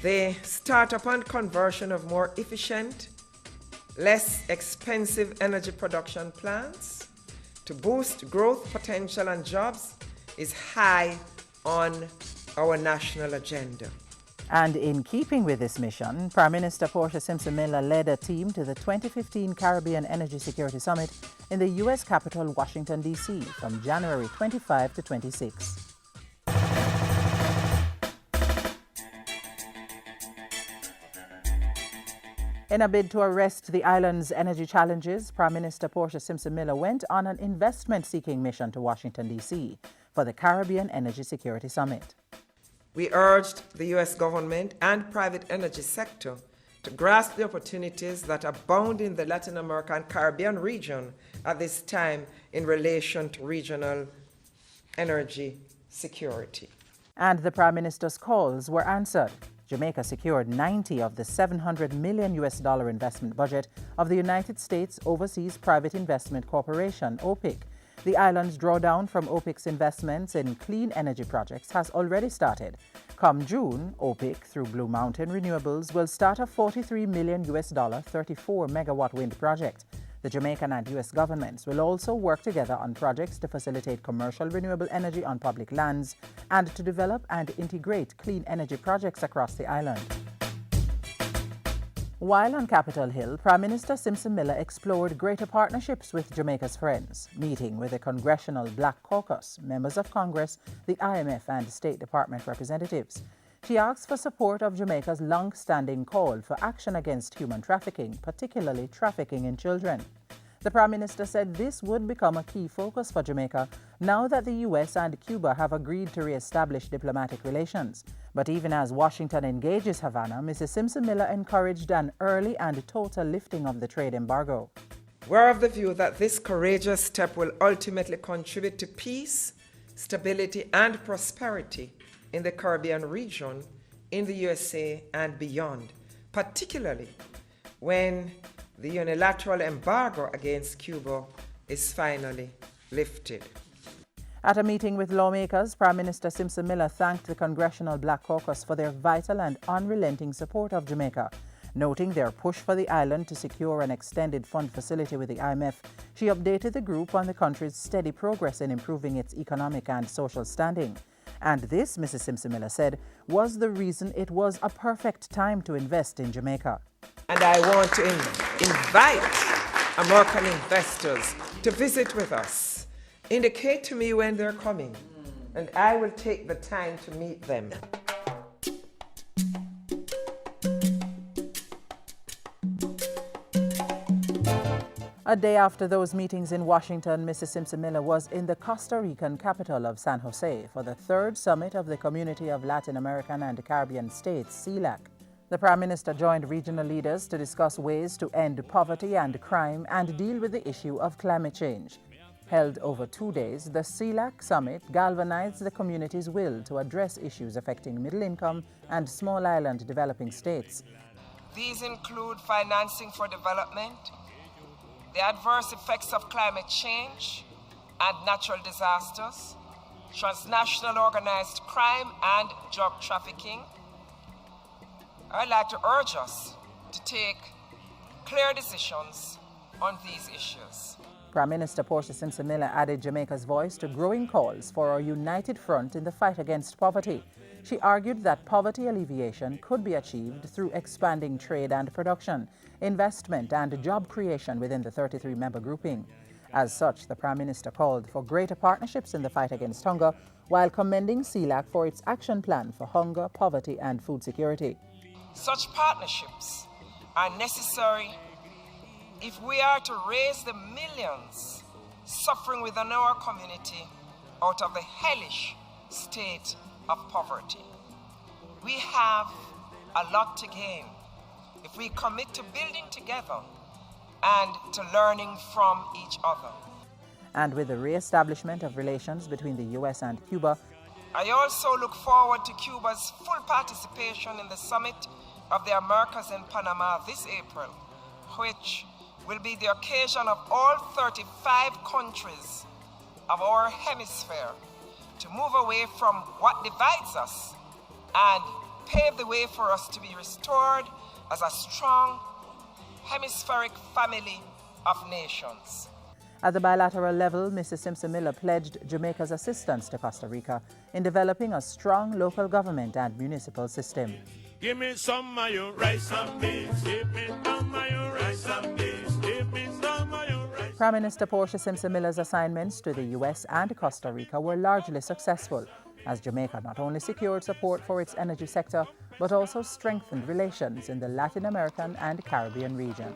the startup and conversion of more efficient, less expensive energy production plants to boost growth potential and jobs is high on our national agenda. And in keeping with this mission, Prime Minister Portia Simpson Miller led a team to the 2015 Caribbean Energy Security Summit in the U.S. capital, Washington, D.C. from January 25 to 26. In a bid to arrest the island's energy challenges, Prime Minister Portia Simpson Miller went on an investment-seeking mission to Washington, D.C. for the Caribbean Energy Security Summit. We urged the U.S. government and private energy sector to grasp the opportunities that abound in the Latin America and Caribbean region at this time in relation to regional energy security. And the Prime Minister's calls were answered. Jamaica secured 90 of the $700 million investment budget of the United States Overseas Private Investment Corporation, OPIC. The island's drawdown from OPIC's investments in clean energy projects has already started. Come June, OPIC, through Blue Mountain Renewables, will start a $43 million 34-megawatt wind project. The Jamaican and U.S. governments will also work together on projects to facilitate commercial renewable energy on public lands and to develop and integrate clean energy projects across the island. While on Capitol Hill, Prime Minister Simpson Miller explored greater partnerships with Jamaica's friends, meeting with the Congressional Black Caucus, members of Congress, the IMF, and State Department representatives. She asked for support of Jamaica's long-standing call for action against human trafficking, particularly trafficking in children. The Prime Minister said this would become a key focus for Jamaica now that the U.S. and Cuba have agreed to re-establish diplomatic relations. But even as Washington engages Havana, Mrs. Simpson Miller encouraged an early and total lifting of the trade embargo. We're of the view that this courageous step will ultimately contribute to peace, stability, and prosperity in the Caribbean region, in the USA, and beyond, particularly when the unilateral embargo against Cuba is finally lifted. At a meeting with lawmakers, Prime Minister Simpson Miller thanked the Congressional Black Caucus for their vital and unrelenting support of Jamaica. Noting their push for the island to secure an extended fund facility with the IMF, she updated the group on the country's steady progress in improving its economic and social standing. And this, Mrs. Simpson Miller said, was the reason it was a perfect time to invest in Jamaica. And I want to invite American investors to visit with us. Indicate to me when they're coming, and I will take the time to meet them. A day after those meetings in Washington, Mrs. Simpson Miller was in the Costa Rican capital of San Jose for the third summit of the Community of Latin American and Caribbean States, CELAC. The Prime Minister joined regional leaders to discuss ways to end poverty and crime and deal with the issue of climate change. Held over 2 days, the CELAC summit galvanized the community's will to address issues affecting middle-income and small island developing states. These include financing for development, the adverse effects of climate change and natural disasters, transnational organized crime and drug trafficking. I'd like to urge us to take clear decisions on these issues. Prime Minister Portia Simpson Miller added Jamaica's voice to growing calls for a united front in the fight against poverty. She argued that poverty alleviation could be achieved through expanding trade and production, investment and job creation within the 33-member grouping. As such, the Prime Minister called for greater partnerships in the fight against hunger while commending CELAC for its action plan for hunger, poverty and food security. Such partnerships are necessary if we are to raise the millions suffering within our community out of the hellish state of poverty. We have a lot to gain if we commit to building together and to learning from each other. And with the re-establishment of relations between the U.S. and Cuba, I also look forward to Cuba's full participation in the Summit of the Americas in Panama this April, which will be the occasion of all 35 countries of our hemisphere to move away from what divides us and pave the way for us to be restored as a strong hemispheric family of nations. At the bilateral level, Mrs. Simpson-Miller pledged Jamaica's assistance to Costa Rica in developing a strong local government and municipal system. Give me some of your rice and beans. Give me some of your rice and beans. Give me some of your rice. Prime Minister Portia Simpson-Miller's assignments to the U.S. and Costa Rica were largely successful, as Jamaica not only secured support for its energy sector, but also strengthened relations in the Latin American and Caribbean region.